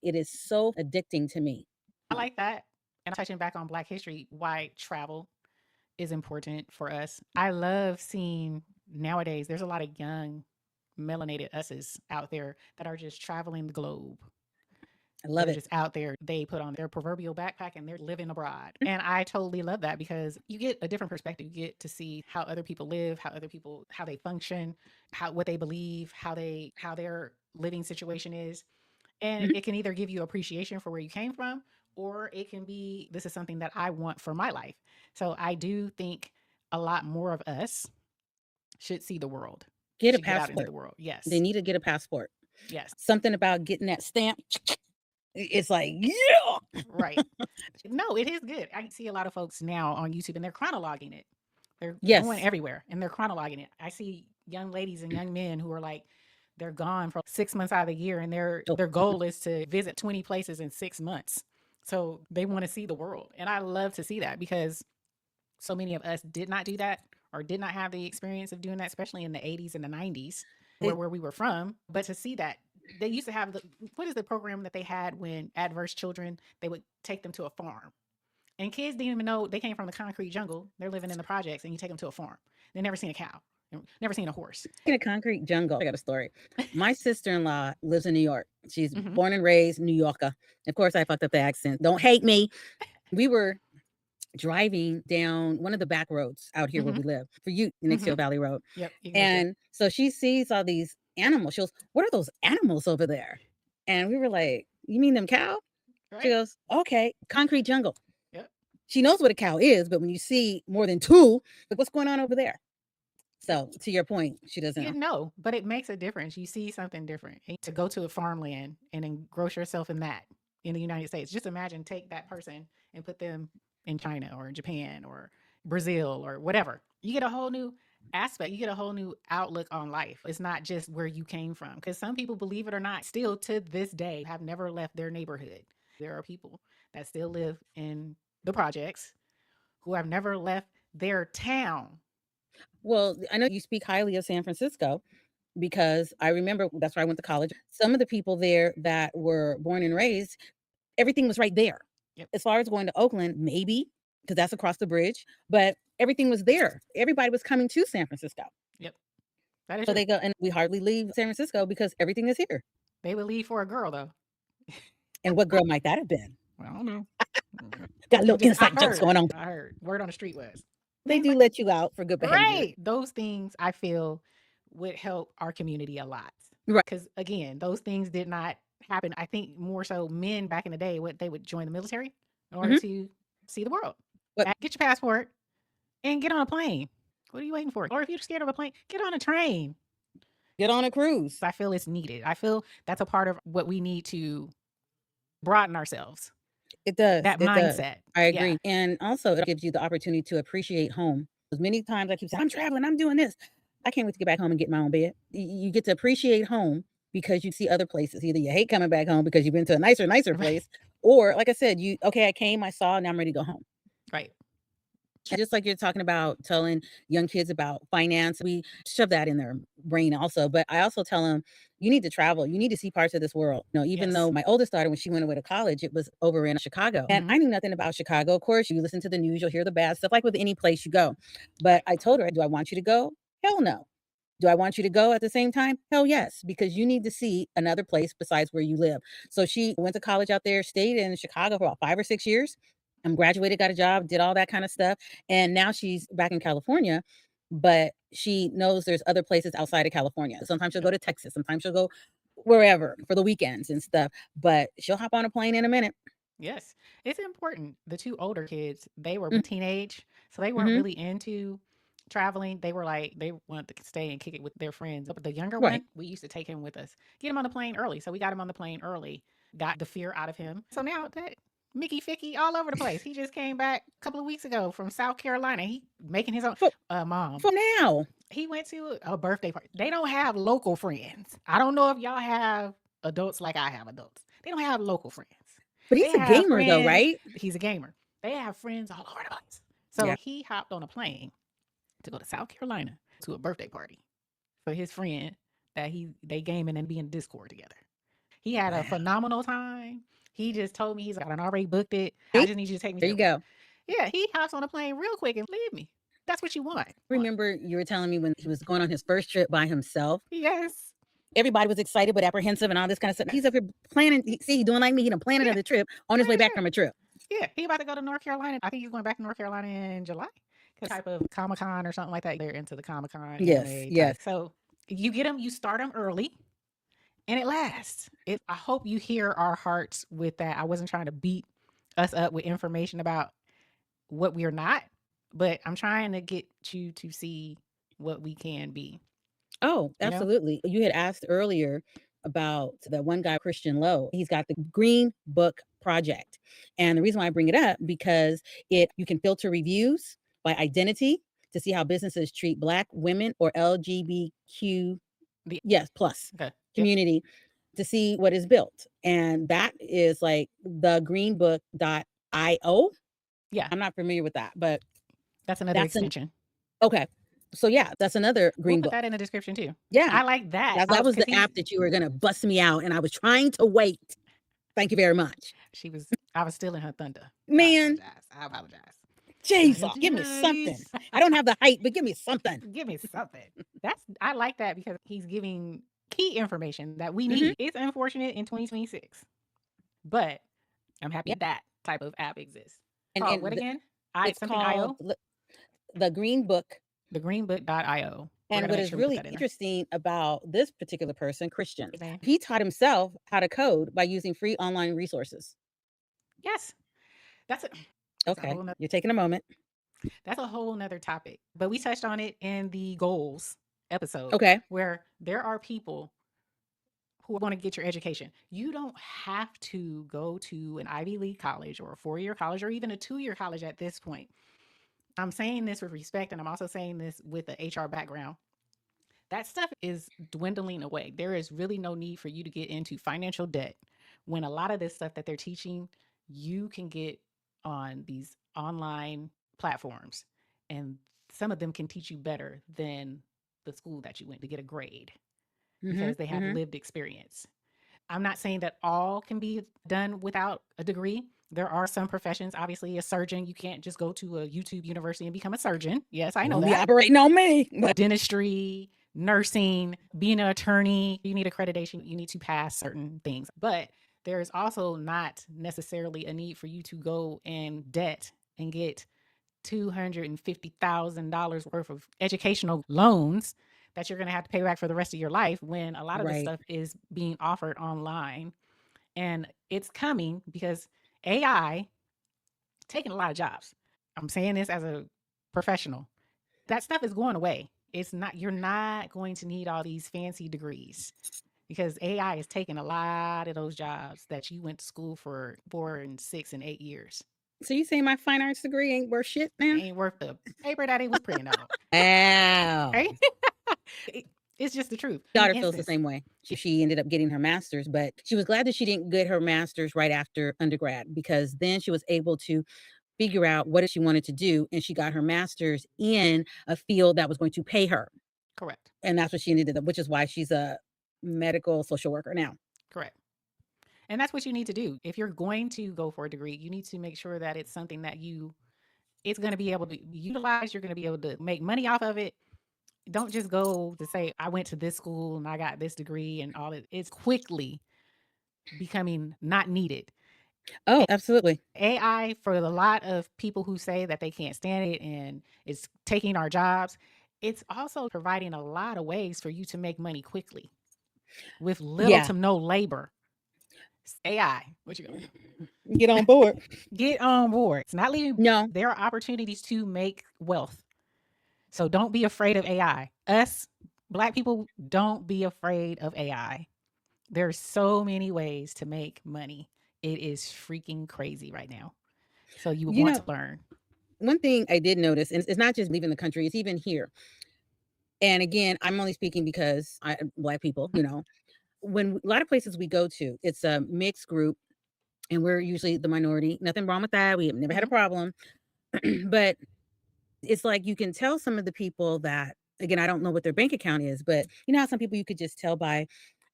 It is so addicting to me. I like that. And touching back on Black history, why travel is important for us. I love seeing nowadays, there's a lot of young melanated us's out there that are just traveling the globe. I love They're it. just out there. They put on their proverbial backpack and they're living abroad. And I totally love that because you get a different perspective. You get to see how other people live, how other people, how they function, what they believe, how their living situation is. And Mhm. it can either give you appreciation for where you came from, or it can be, this is something that I want for my life. So I do think a lot more of us should see the world, Get a should get out into passport. the world. They Yes. need to get a passport. Yes. Something about getting that stamp. It's like, yeah. Right. No, it is good. I see a lot of folks now on YouTube and they're chronologing it. They're going Yes. everywhere and they're chronologing it. I see young ladies and young men who are like, they're gone for 6 months out of the year and Oh, their goal is to visit 20 places in 6 months. So they want to see the world. And I love to see that because so many of us did not do that or did not have the experience of doing that, especially in the 80s and the 90s, it, where we were from. But to see that, they used to have what is the program that they had when adverse children, they would take them to a farm. And kids didn't even know they came from the concrete jungle. They're living in the projects, and you take them to a farm. They never seen a cow, never seen a horse. in a concrete jungle. I got a story. My sister-in-law lives in New York. She's Mm-hmm. born and raised New Yorker. Of course, I fucked up the accent. Don't hate me. We were driving down one of the back roads out here where Mm-hmm. we live, for you, next Mm-hmm. to Valley Road. Yep. Ignacio. And so she sees all these animals. She goes, "What are those animals over there?" And we were like, "You mean them cow?" She Right. goes, "Okay, concrete jungle." Yep. She knows what a cow is, but when you see more than two, like, what's going on over there? Yep. So to your point, she doesn't You know. know, but it makes a difference. You see something different. And to go to a farmland and engross yourself in that in the United States. Just imagine take that person and put them in China or Japan or Brazil or whatever. You get a whole new aspect. You get a whole new outlook on life. It's not just where you came from. Because some people, believe it or not, still to this day have never left their neighborhood. There are people that still live in the projects who have never left their town. Well, I know you speak highly of San Francisco because I remember that's where I went to college. Some of the people there that were born and raised, everything was right there. Yep. As far as going to Oakland, maybe because that's across the bridge, but everything was there. Everybody was coming to San Francisco. Yep. That is So true. they go, and we hardly leave San Francisco because everything is here. They would leave for a girl though. And what girl might that have been? Well, I don't know. Got a little Just inside jokes going on. I heard. Word on the street was. They do let you out for good behavior. Right. Those things I feel would help our community a lot. Right. Because again, those things did not happen. I think more so men back in the day, what they would join the military in order Mhm. to see the world. What? Get your passport and get on a plane. What are you waiting for? Or if you're scared of a plane, get on a train. Get on a cruise. I feel it's needed. I feel that's a part of what we need to broaden ourselves. It does. That It does. mindset. I Yeah. agree. And also, it gives you the opportunity to appreciate home. As many times I keep saying, I'm traveling, I'm doing this. I can't wait to get back home and get my own bed. You get to appreciate home because you see other places. Either you hate coming back home because you've been to a nicer Right. place, or like I said, okay, I came, I saw, now I'm ready to go home. Right. And just like you're talking about telling young kids about finance, we shove that in their brain also. But I also tell them, you need to travel. You need to see parts of this world. Even Yes. though my oldest daughter, when she went away to college, it was over in Chicago. And I knew nothing about Chicago. Of course, you listen to the news, you'll hear the bad stuff, like with any place you go. But Right. I told her, do I want you to go? Hell no. Do I want you to go at the same time? Hell yes, because you need to see another place besides where you live. So she went to college out there, stayed in Chicago for about 5 or 6 years, graduated, got a job, did all that kind of stuff. And now she's back in California, but she knows there's other places outside of California. Sometimes she'll Yep. go to Texas, sometimes she'll go wherever for the weekends and stuff, but she'll hop on a plane in a minute. Yes. It's important. The two older kids, they were Mm, teenage, so they weren't mhm, really into traveling. They were like, they wanted to stay and kick it with their friends. But the younger right. one, we used to take him with us, get him on the plane early. So we got him on the plane early, got the fear out of him. So now that Mickey Ficky all over the place. He just came back a couple of weeks ago from South Carolina. He making his own For mom. for now. He went to a birthday party. They don't have local friends. I don't know if y'all have adults like I have adults. They don't have local friends. But They he's a have gamer though, friends. right? He's a gamer. They have friends all over the place. Yeah. So he hopped on a plane to go to South Carolina to a birthday party for his friend that they gaming and being Discord together. He had a Wow. phenomenal time. He just told me he's like, I done already booked it. I just need you to take me There you there. go. Yeah, he hops on a plane real quick and leave me. That's what you want. Remember you were telling me when he was going on his first trip by himself? Yes. Everybody was excited but apprehensive and all this kind of stuff. He's up here planning. See, he doing like me. He done planned another trip on his way back from a trip. Yeah, he about to go to North Carolina. I think he's going back to North Carolina in July. Type of Comic-Con or something like that. They're into the Comic-Con anime Yes. type. So you get them, you start them early, and it lasts. I hope you hear our hearts with that. I wasn't trying to beat us up with information about what we're not, but I'm trying to get you to see what we can be. Oh, You know? absolutely. You had asked earlier about that one guy, Christian Lowe. He's got the Green Book Project. And the reason why I bring it up, because you can filter reviews by identity to see how businesses treat Black women or LGBTQ plus Okay. Yep. community to see what is built. And that is like the greenbook.io. Yeah. I'm not familiar with that, but that's another extension. Okay. So yeah, that's another green We'll put book. that in the description too. Yeah. I like that. That was the app that you were going to bust me out, and I was trying to wait. Thank you very much. I was stealing her thunder. Man. I apologize. Jesus, give me something. I don't have the height, but give me something. Give me something. I like that because he's giving key information that we need. It's unfortunate in 2026, but I'm happy that type of app exists. And what again? It's called the Green Book. The greenbook.io. And what is really interesting about this particular person, Christian, he taught himself how to code by using free online resources. Yes. That's it. Okay. You're taking a moment. That's a whole nother topic, but we touched on it in the goals episode. Okay. Where there are people who want to get your education. You don't have to go to an Ivy League college or a 4-year college or even a 2-year college at this point. I'm saying this with respect, and I'm also saying this with an HR background. That stuff is dwindling away. There is really no need for you to get into financial debt when a lot of this stuff that they're teaching, you can get on these online platforms. And some of them can teach you better than the school that you went to get a grade because they have lived experience. I'm not saying that all can be done without a degree. There are some professions, obviously a surgeon, you can't just go to a YouTube university and become a surgeon. Yes, I know that. Be operating on me. Dentistry, nursing, being an attorney, you need accreditation, you need to pass certain things. But there's also not necessarily a need for you to go in debt and get $250,000 worth of educational loans that you're going to have to pay back for the rest of your life when a lot of this stuff is being offered online. And it's coming because AI taking a lot of jobs. I'm saying this as a professional. That stuff is going away. You're not going to need all these fancy degrees because AI is taking a lot of those jobs that you went to school for 4 and 6 and 8 years. So you saying my fine arts degree ain't worth shit, man? Ain't worth the paper that it was printed on. Wow. Right? It's just the truth. Daughter feels the same way. She ended up getting her master's, but she was glad that she didn't get her master's right after undergrad because then she was able to figure out what she wanted to do, and she got her master's in a field that was going to pay her. Correct. And that's what she ended up, which is why she's a medical social worker now. Correct. And that's what you need to do. If you're going to go for a degree, you need to make sure that it's something that it's going to be able to utilize. You're going to be able to make money off of it. Don't just go to say, I went to this school and I got this degree and all it. It's quickly becoming not needed. Oh, absolutely. AI, for a lot of people who say that they can't stand it and it's taking our jobs, it's also providing a lot of ways for you to make money quickly with little to no labor. AI, what you going to get on board? Get on board. It's not leaving. No, there are opportunities to make wealth. So don't be afraid of AI. Us Black people, don't be afraid of AI. There's so many ways to make money. It is freaking crazy right now. So you want to learn. One thing I did notice, and it's not just leaving the country, it's even here. And again, I'm only speaking because Black people, when a lot of places we go to, it's a mixed group and we're usually the minority. Nothing wrong with that. We have never had a problem. But It's like you can tell some of the people that, again, I don't know what their bank account is, but you know how some people you could just tell by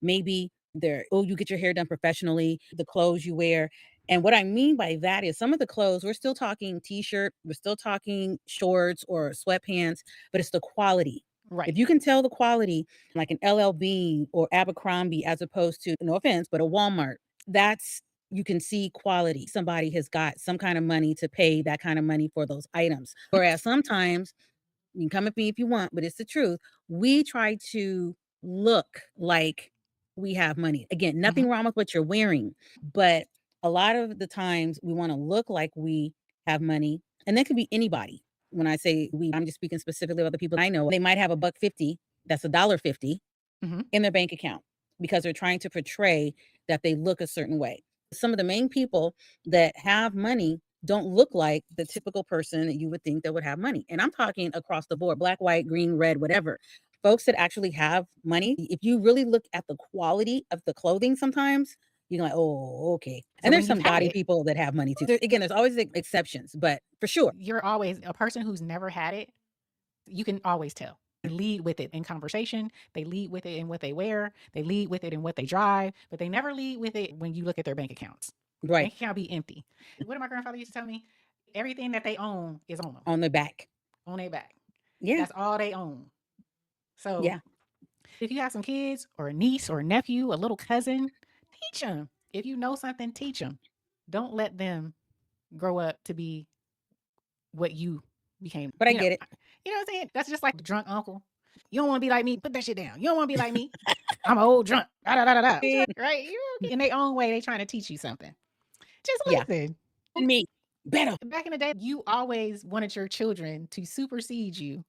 maybe their, oh, you get your hair done professionally, the clothes you wear. And what I mean by that is some of the clothes, we're still talking t-shirt, we're still talking shorts or sweatpants, but it's the quality. Right. If you can tell the quality, like an LL Bean or Abercrombie, as opposed to, no offense, but a Walmart, that's, you can see quality. Somebody has got some kind of money to pay that kind of money for those items. Whereas sometimes, you can come at me if you want, but it's the truth. We try to look like we have money. Again, nothing Mhm. wrong with what you're wearing, but a lot of the times we want to look like we have money, and that could be anybody. When I say we, I'm just speaking specifically about the people I know. They might have a buck 50, that's $1.50 Mhm. in their bank account because they're trying to portray that they look a certain way. Some of the main people that have money don't look like the typical person that you would think that would have money. And I'm talking across the board, black, white, green, red, whatever. Folks that actually have money, if you really look at the quality of the clothing sometimes, you're like, oh, okay. So And when there's you've some had gaudy it, people that have money too. Again, there's always exceptions, but for sure. you're always a person who's never had it. You can always tell. They lead with it in conversation. They lead with it in what they wear. They lead with it in what they drive, but they never lead with it when you look at their bank accounts. Right. Bank account be empty. What did my grandfather used to tell me? Everything that they own is on them, On their back. on their back. Yeah. That's all they own. So Yeah. if you have some kids or a niece or a nephew, a little cousin, teach them. If you know something, teach them. Don't let them grow up to be what you became. But I get it. You know what I'm saying? That's just like the drunk uncle. You don't want to be like me. Put that shit down. You don't want to be like me. I'm an old drunk. Da, da, da, da, da. Right? In their own way, they trying to teach you something. Just Yeah. listen. Me. Better. Back in the day, you always wanted your children to supersede you.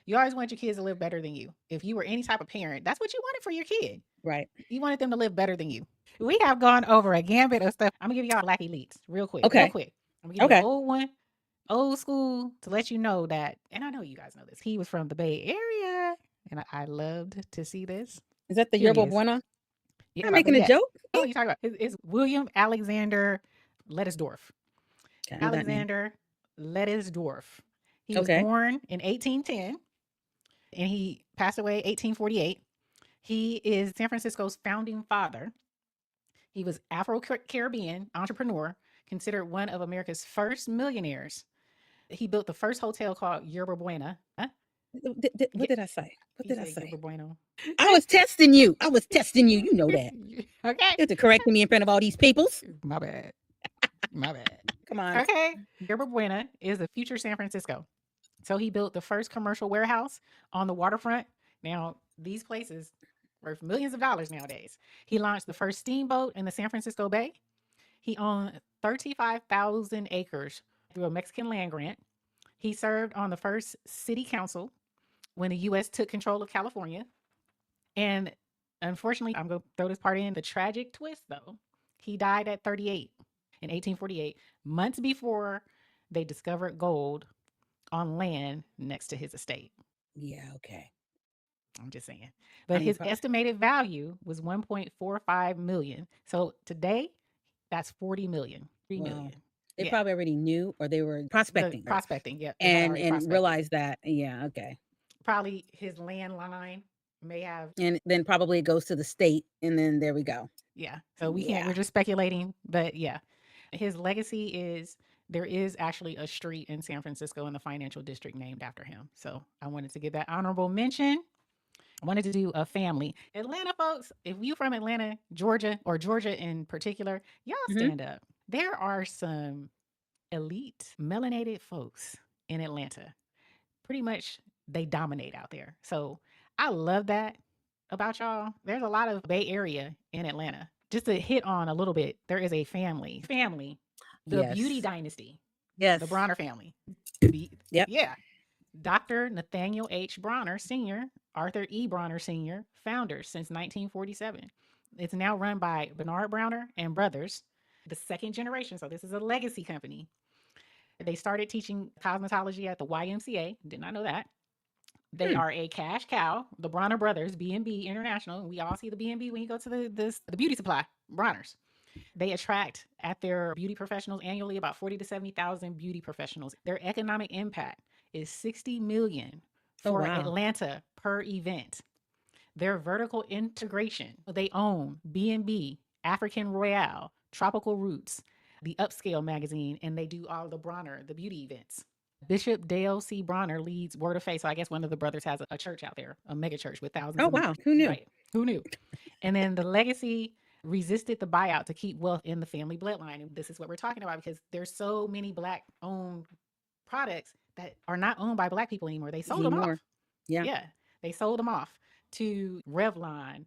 You always wanted your kids to live better than you. If you were any type of parent, that's what you wanted for your kid. Right. You wanted them to live better than you. We have gone over a gambit of stuff. I'm gonna give y'all black elites real quick. Real Okay. quick. I'm gonna give you an Okay. old one, old school, to let you know that, and I know you guys know this. He was from the Bay Area, and I loved to see this. Is that the Here he Yerba is. Buena? Yeah, I'm but making a yeah. joke. Oh, you talking about? It's William Alexander Lettisdorf. Okay, I know that name. Alexander Lettisdorf. He was Okay. born in 1810, and he passed away 1848. He is San Francisco's founding father. He was Afro-Caribbean entrepreneur, considered one of America's first millionaires. He built the first hotel called Yerba Buena. Huh? What Yeah, did I say? What you did I said Yerba say? Bueno. I was testing you. I was testing you. You know that. Okay. You have to correct me in front of all these peoples. My bad. My bad. Come on. Okay. Yerba Buena is the future San Francisco. So he built the first commercial warehouse on the waterfront. Now, these places worth millions of dollars nowadays. He launched the first steamboat in the San Francisco Bay. He owned 35,000 acres through a Mexican land grant. He served on the first city council when the U.S. took control of California. And unfortunately, I'm going to throw this part in, the tragic twist though. He died at 38 in 1848, months before they discovered gold on land next to his estate. Yeah, okay. I'm just saying. I But mean, his estimated value was 1.45 million. So today, that's 40 million. 3 well, million. they Yeah. probably already knew or they were The prospecting prospecting. Yeah. They had already and prospected. realized that. Yeah, okay. Probably his landline may have. And then probably it goes to the state and then there we go. Yeah. So we can't, Yeah. we're just speculating. But yeah, his legacy is there is actually a street in San Francisco in the financial district named after him. So I wanted to give that honorable mention. I wanted to do a family. Atlanta folks, if you from Atlanta, Georgia, or Georgia in particular, y'all Mhm. stand up. There are some elite melanated folks in Atlanta. Pretty much they dominate out there. So I love that about y'all. There's a lot of Bay Area in Atlanta. Just to hit on a little bit, there is a family, the beauty Yes. dynasty, the Yes. Bronner family. Yep. Yeah. Dr. Nathaniel H. Bronner Sr., Arthur E. Bronner Sr., founder since 1947. It's now run by Bernard Bronner and Brothers, the second generation. So this is a legacy company. They started teaching cosmetology at the YMCA. Did not know that. They Hmm. are a cash cow, the Bronner Brothers, B&B International. We all see the B&B when you go to the beauty supply, Bronners. They attract at their beauty professionals annually about 40 to 70,000 beauty professionals. Their economic impact is 60 million Oh, for wow. Atlanta per event. Their vertical integration, they own B&B, African Royale, Tropical Roots, the Upscale magazine, and they do all the Bronner, the beauty events. Bishop Dale C. Bronner leads Word of Faith. So I guess one of the brothers has a church out there, a mega church with thousands Oh, of wow. members. Who knew? Right. Who knew? And then the legacy resisted the buyout to keep wealth in the family bloodline. And this is what we're talking about because there's so many Black owned products that are not owned by Black people anymore. They sold them Anymore. off. Yeah. Yeah. They sold them off to Revlon.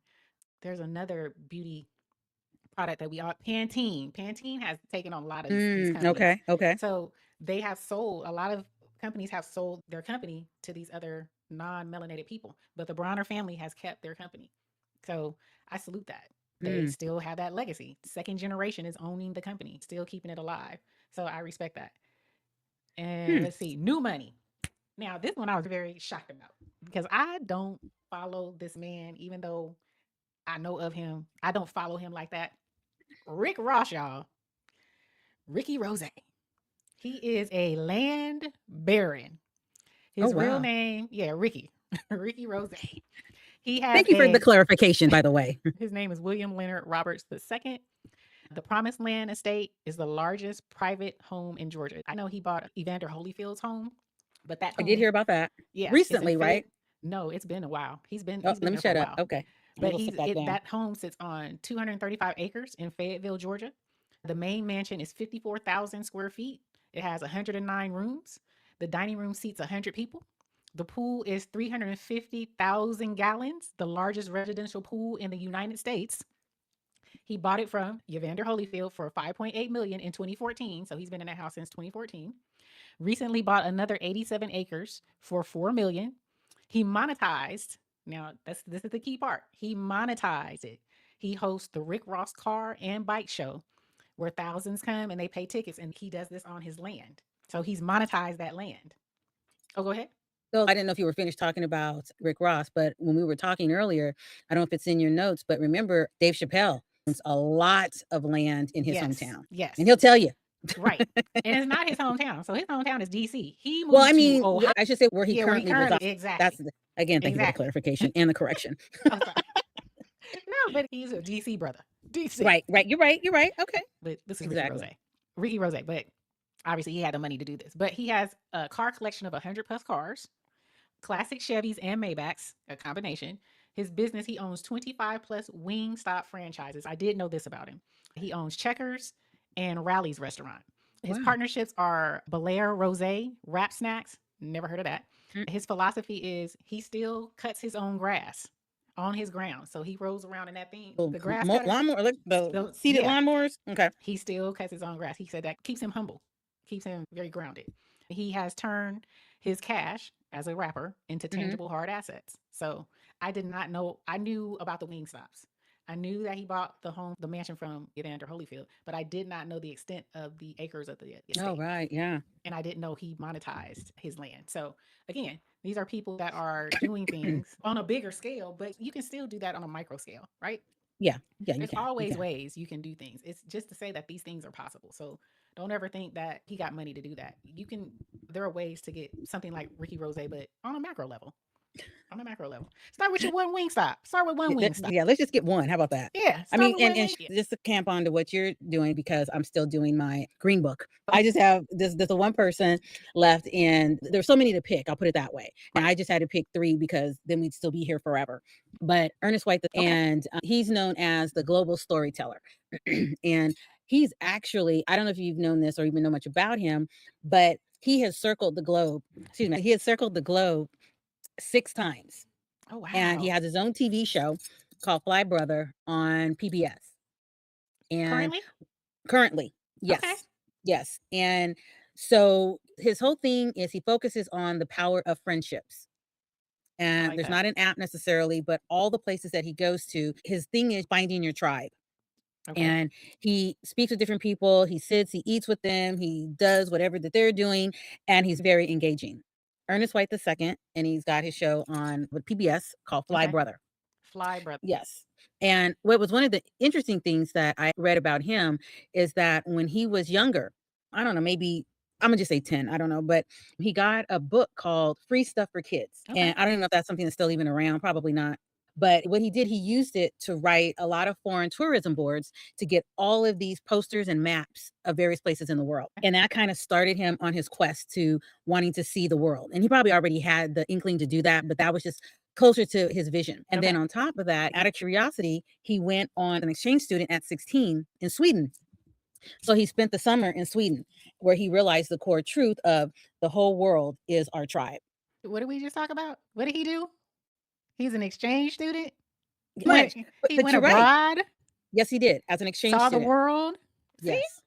There's another beauty product that we all Pantene. Pantene has taken on a lot of these companies. Okay. Okay. So they have sold a lot of companies have sold their company to these other non-melanated people, but the Bronner family has kept their company. So I salute that. They still have that legacy. Second generation is owning the company, still keeping it alive. So I respect that. And let's see, new money. Now, this one I was very shocked about because I don't follow this man, even though I know of him. I don't follow him like that. Rick Ross, y'all. Ricky Rose. He is a land baron. Oh, His real wow. name, yeah, Ricky. Ricky Rose. He has Thank you for the clarification, by the way. his name is William Leonard Roberts II. The Promised Land Estate is the largest private home in Georgia. I know he bought Evander Holyfield's home, but that I home, did hear about that. yeah, Recently, right? No, it's been a while. Oh, He's been let me there for a shut up. while. Okay. But We'll sit back down. that home sits on 235 acres in Fayetteville, Georgia. The main mansion is 54,000 square feet. It has 109 rooms. The dining room seats 100 people. The pool is 350,000 gallons, the largest residential pool in the United States. He bought it from Evander Holyfield for 5.8 million in 2014, so he's been in that house since 2014. Recently bought another 87 acres for 4 million. He monetized. Now, this is the key part. He monetized it. He hosts the Rick Ross car and bike show where thousands come and they pay tickets, and he does this on his land. So he's monetized that land. Oh, go ahead. So I didn't know if you were finished talking about Rick Ross, but when we were talking earlier, I don't know if it's in your notes, but remember Dave Chappelle owns a lot of land in his hometown. Yes. And he'll tell you. Right. And it's not his hometown. So his hometown is DC. He moved Well, I mean, to Ohio. I should say where he Yeah, where he currently resides. currently, exactly. That's again, thank you for the Exactly. clarification and the correction. I'm sorry. No, but he's a DC brother. DC. Right. You're right. Okay. But this is Exactly. Ricky Rose. But obviously he had the money to do this. But he has a car collection of 100 plus cars, classic Chevys and Maybachs, a combination. His business, he owns 25 plus Wingstop franchises. I did know this about him. He owns Checkers and Rally's restaurant. His partnerships are Belair Rosé, Wrap Snacks. Never heard of that. His philosophy is he still cuts his own grass on his ground. So he rolls around in that thing, the grass cutter. Lawnmower, like the seated lawnmowers. Okay. He still cuts his own grass. He said that keeps him humble, keeps him very grounded. He has turned his cash as a rapper into tangible hard assets. So I did not know. I knew about the Wingstops. I knew that he bought the mansion from Evander Holyfield, but I did not know the extent of the acres of the estate. Oh, right. Yeah. And I didn't know he monetized his land. So again, these are people that are doing things on a bigger scale, but you can still do that on a micro scale, right? Yeah. There's always ways you can do things. It's just to say that these things are possible. So don't ever think that he got money to do that. There are ways to get something like Ricky Rose, but on a macro level. On a macro level. Start with your one Wingstop. Start with one Wingstop. Yeah, let's just get one. How about that? Yeah. I mean, and just to camp on to what you're doing, because I'm still doing my green book. I just have there's the one person left, and there's so many to pick. I'll put it that way. And I just had to pick 3 because then we'd still be here forever. But Ernest White, and he's known as the global storyteller. And he's actually, I don't know if you've known this or even know much about him, but he has circled the globe. Excuse me. He has circled the globe 6 times. Oh, wow. And he has his own TV show called Fly Brother on PBS. And currently, yes. Okay. Yes. And so his whole thing is he focuses on the power of friendships. And there's not an app necessarily, but all the places that he goes to, his thing is finding your tribe. Okay. And he speaks with different people. He sits, he eats with them. He does whatever that they're doing. And he's very engaging. Ernest White II, and he's got his show on with PBS called Fly Brother. Fly Brother. Yes. And what was one of the interesting things that I read about him is that when he was younger, I don't know, maybe I'm gonna just say 10, I don't know, but he got a book called Free Stuff for Kids, Okay. and I don't even know if that's something that's still even around, probably not. But what he did, he used it to write a lot of foreign tourism boards to get all of these posters and maps of various places in the world. And that kind of started him on his quest to wanting to see the world. And he probably already had the inkling to do that, but that was just closer to his vision. And then Okay. on top of that, out of curiosity, he went on an exchange student at 16 in Sweden. So he spent the summer in Sweden, where he realized the core truth of the whole world is our tribe. What did we just talk about? What did he do? He's an exchange student. He Much, went. but, He but went you're right. abroad. Yes, he did as an exchange Saw the student. world. See, Yes,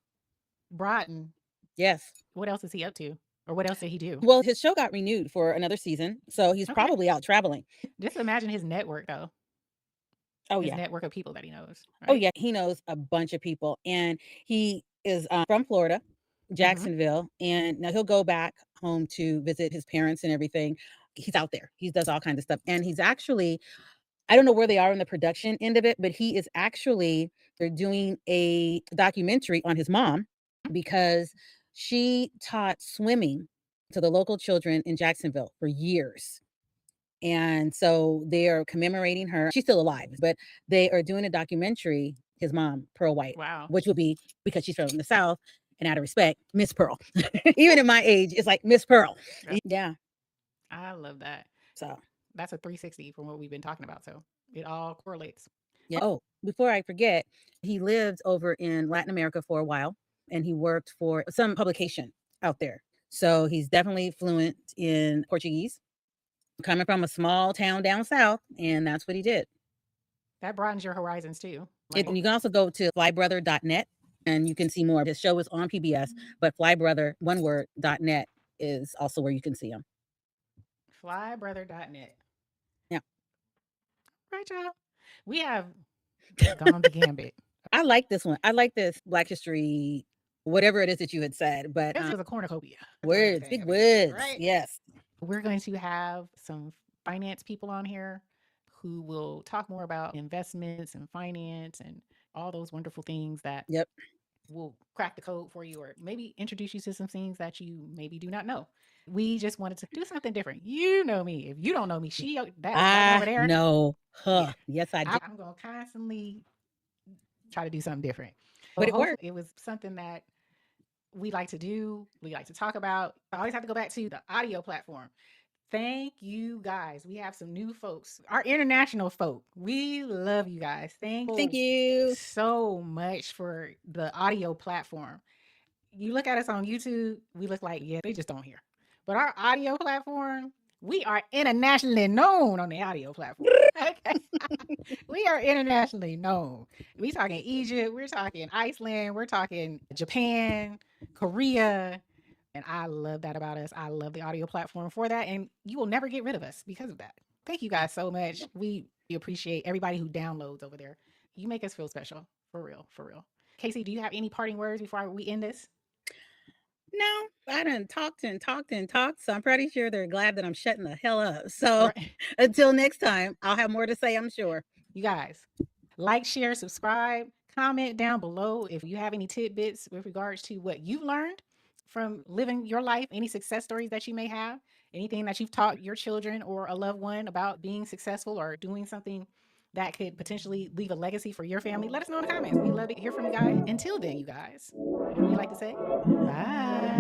Broughton. yes. What else is he up to, or what else did he do? Well, his show got renewed for another season, so he's Okay. probably out traveling. Just imagine his network, though. Oh His yeah, network of people that he knows. oh Right. yeah. He knows a bunch of people, and he is from Florida, Mm-hmm. Jacksonville, and now he'll go back home to visit his parents and everything. He's out there. He does all kinds of stuff, and he's actually, I don't know where they are in the production end of it, but he is actually, they're doing a documentary on his mom because she taught swimming to the local children in Jacksonville for years. And so they are commemorating her. She's still alive, but they are doing a documentary, his mom, Pearl White, Wow. which will be, because she's from the South, and out of respect, Miss Pearl. Even at my age, it's like Miss Pearl. Yeah. I love that. So That's a 360 from what we've been talking about. So it all correlates. yeah. Oh, before I forget, he lived over in Latin America for a while, and he worked for some publication out there. So he's definitely fluent in Portuguese, coming from a small town down south, and that's what he did. That broadens your horizons too. And you can also go to flybrother.net and you can see more. His show is on PBS, but flybrother, one word, .net is also where you can see him. Flybrother.net. Yeah. Right, y'all. We have gone the gambit. I like this one. I like this Black History, whatever it is that you had said, but This is a cornucopia. words, big words. Right. Yes. We're going to have some finance people on here who will talk more about investments and finance and all those wonderful things that Yep. will crack the code for you or maybe introduce you to some things that you maybe do not know. We just wanted to do something different. You know me. If you don't know me, that over I there. know. Huh. Yeah. Yes, I do. I'm going to constantly try to do something different. But So it worked. hopefully it was something that we like to do, we like to talk about. I always have to go back to the audio platform. Thank you guys. We have some new folks, our international folk. We love you guys. Thank you. So much for the audio platform. You look at us on YouTube, we look like, yeah, they just don't hear. But our audio platform, we are internationally known on the audio platform. Okay. We are internationally known. We talking Egypt, we're talking Iceland, we're talking Japan, Korea, and I love that about us. I love the audio platform for that. And you will never get rid of us because of that. Thank you guys so much. We appreciate everybody who downloads over there. You make us feel special. For real. For real. Casey, do you have any parting words before we end this? No, I done talked and talked and talked. So I'm pretty sure they're glad that I'm shutting the hell up. So Right. until next time, I'll have more to say, I'm sure. You guys, like, share, subscribe, comment down below if you have any tidbits with regards to what you've learned from living your life, any success stories that you may have, anything that you've taught your children or a loved one about being successful or doing something that could potentially leave a legacy for your family. Let us know in the comments. We love to hear from you guys. Until then, you guys, what do we like to say? Bye.